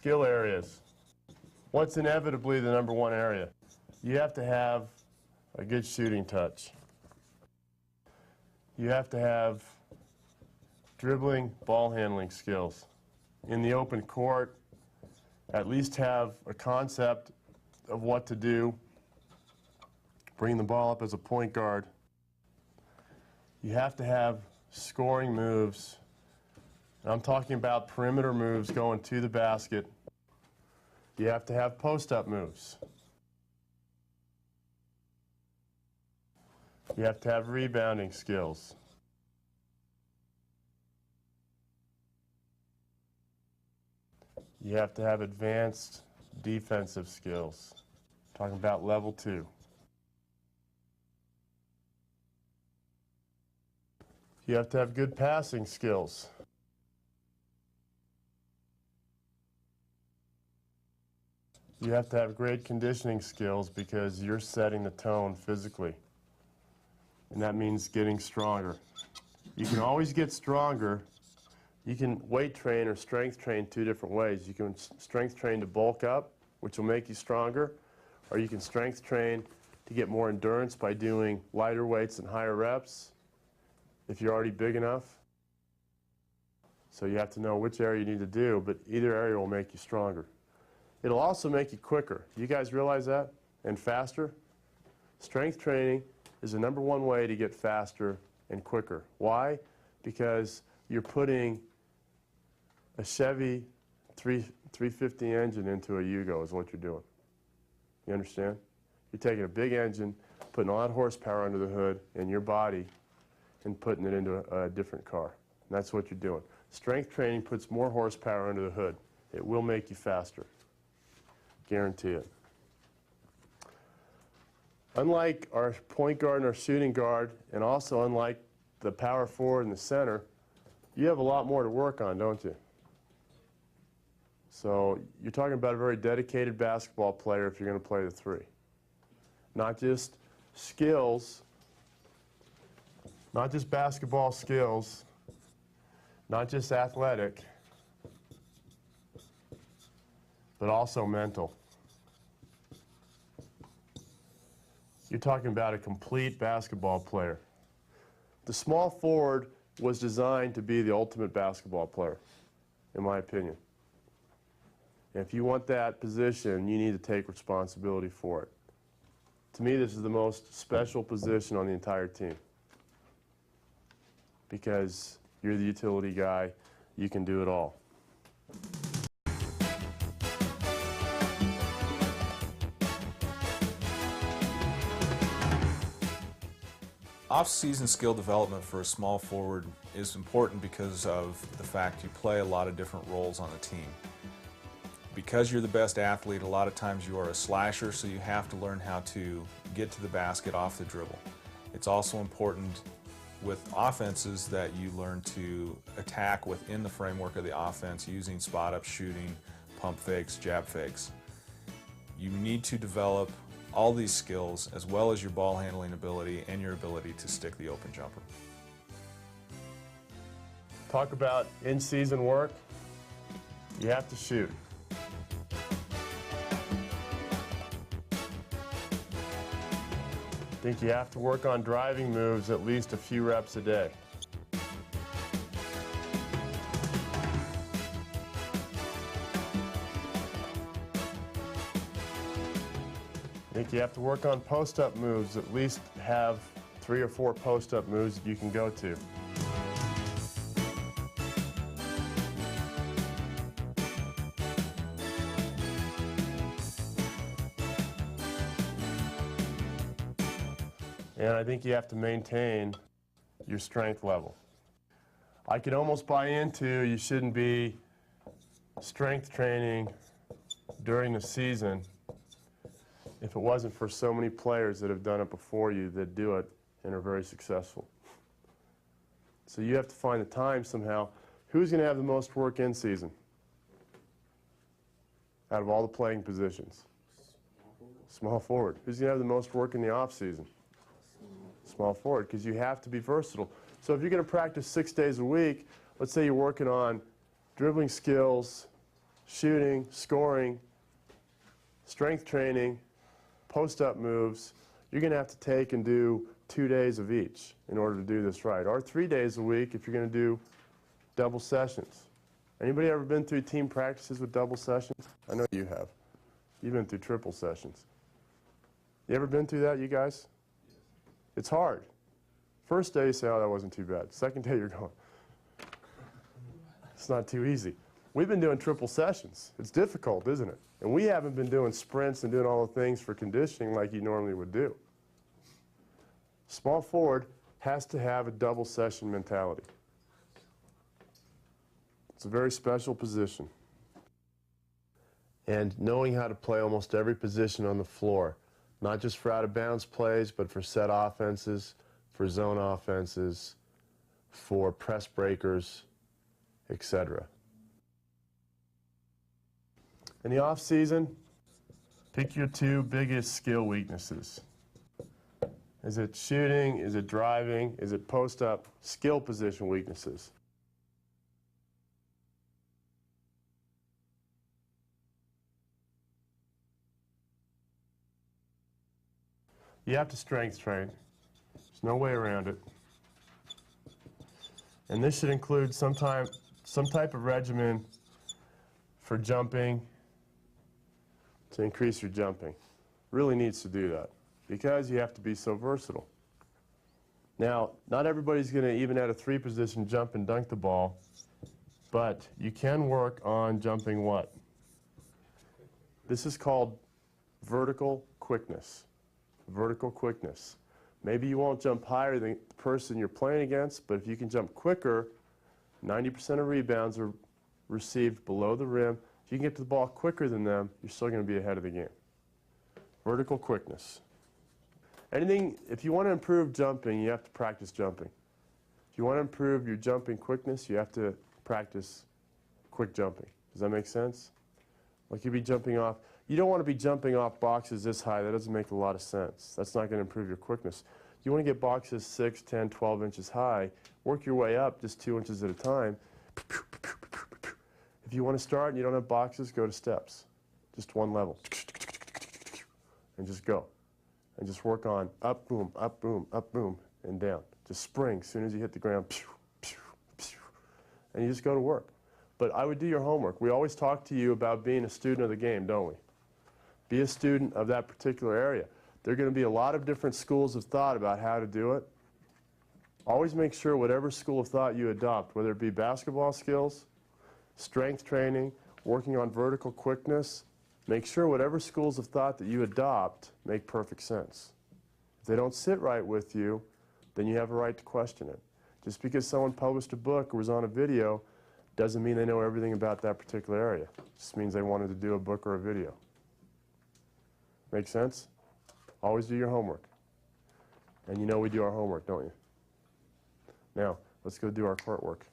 skill areas. What's inevitably the number one area? You have to have a good shooting touch. You have to have dribbling, ball handling skills. In the open court, at least have a concept of what to do. Bring the ball up as a point guard. You have to have scoring moves. I'm talking about perimeter moves going to the basket. You have to have post-up moves. You have to have rebounding skills. You have to have advanced defensive skills. I'm talking about level 2. You have to have good passing skills. You have to have great conditioning skills because you're setting the tone physically. And that means getting stronger. You can always get stronger. You can weight train or strength train 2 different ways. You can strength train to bulk up, which will make you stronger, or you can strength train to get more endurance by doing lighter weights and higher reps if you're already big enough. So you have to know which area you need to do, but either area will make you stronger. It'll also make you quicker. You guys realize that? And faster? Strength training is the number one way to get faster and quicker. Why? Because you're putting a Chevy 350 engine into a Yugo is what you're doing. You understand? You're taking a big engine, putting a lot of horsepower under the hood in your body and putting it into a different car. And that's what you're doing. Strength training puts more horsepower under the hood. It will make you faster. Guarantee it. Unlike our point guard and our shooting guard, and also unlike the power forward and the center, you have a lot more to work on, don't you? So you're talking about a very dedicated basketball player if you're going to play the 3. Not just skills, not just basketball skills, not just athletic, but also mental. You're talking about a complete basketball player. The small forward was designed to be the ultimate basketball player, in my opinion. And if you want that position, you need to take responsibility for it. To me, this is the most special position on the entire team because you're the utility guy. You can do it all. Off-season skill development for a small forward is important because of the fact you play a lot of different roles on the team. Because you're the best athlete, a lot of times you are a slasher, so you have to learn how to get to the basket off the dribble. It's also important with offenses that you learn to attack within the framework of the offense using spot-up shooting, pump fakes, jab fakes. You need to develop all these skills as well as your ball handling ability and your ability to stick the open jumper. Talk about in-season work. You have to shoot. I think you have to work on driving moves at least a few reps a day. I think you have to work on post-up moves, at least have 3 or 4 post-up moves that you can go to. And I think you have to maintain your strength level. I could almost buy into you shouldn't be strength training during the season if it wasn't for so many players that have done it before you that do it and are very successful. So you have to find the time somehow. Who's going to have the most work in season out of all the playing positions? Small forward. Who's going to have the most work in the off season? Small forward, because you have to be versatile. So if you're going to practice 6 days a week, let's say you're working on dribbling skills, shooting, scoring, strength training, post-up moves, you're going to have to take and do 2 days of each in order to do this right, or 3 days a week if you're going to do double sessions. Anybody ever been through team practices with double sessions? I know you have. You've been through triple sessions. You ever been through that, you guys? It's hard. First day you say, oh, that wasn't too bad. Second day you're going, it's not too easy. We've been doing triple sessions. It's difficult, isn't it? And we haven't been doing sprints and doing all the things for conditioning like you normally would do. Small forward has to have a double session mentality. It's a very special position. And knowing how to play almost every position on the floor, not just for out-of-bounds plays, but for set offenses, for zone offenses, for press breakers, etc. In the off-season, pick your 2 biggest skill weaknesses. Is it shooting? Is it driving? Is it post-up? Skill position weaknesses. You have to strength train. There's no way around it. And this should include some type of regimen for jumping to increase your jumping. Really needs to do that because you have to be so versatile. Now, not everybody's going to, even at a 3 position, jump and dunk the ball, but you can work on jumping what? This is called vertical quickness. Vertical quickness. Maybe you won't jump higher than the person you're playing against, but if you can jump quicker, 90% of rebounds are received below the rim. If you can get to the ball quicker than them, you're still going to be ahead of the game. Vertical quickness. If you want to improve jumping, you have to practice jumping. If you want to improve your jumping quickness, you have to practice quick jumping. Does that make sense? Like you'd be jumping off. You don't want to be jumping off boxes this high. That doesn't make a lot of sense. That's not going to improve your quickness. You want to get boxes 6, 10, 12 inches high. Work your way up just 2 inches at a time. If you want to start and you don't have boxes, go to steps. Just 1 level. And just go. And just work on up, boom, up, boom, and down. Just spring as soon as you hit the ground. And you just go to work. But I would do your homework. We always talk to you about being a student of the game, don't we? Be a student of that particular area. There are going to be a lot of different schools of thought about how to do it. Always make sure whatever school of thought you adopt, whether it be basketball skills, strength training, working on vertical quickness, make sure whatever schools of thought that you adopt make perfect sense. If they don't sit right with you, then you have a right to question it. Just because someone published a book or was on a video doesn't mean they know everything about that particular area. It just means they wanted to do a book or a video. Make sense? Always do your homework. And you know we do our homework, don't you? Now, let's go do our court work.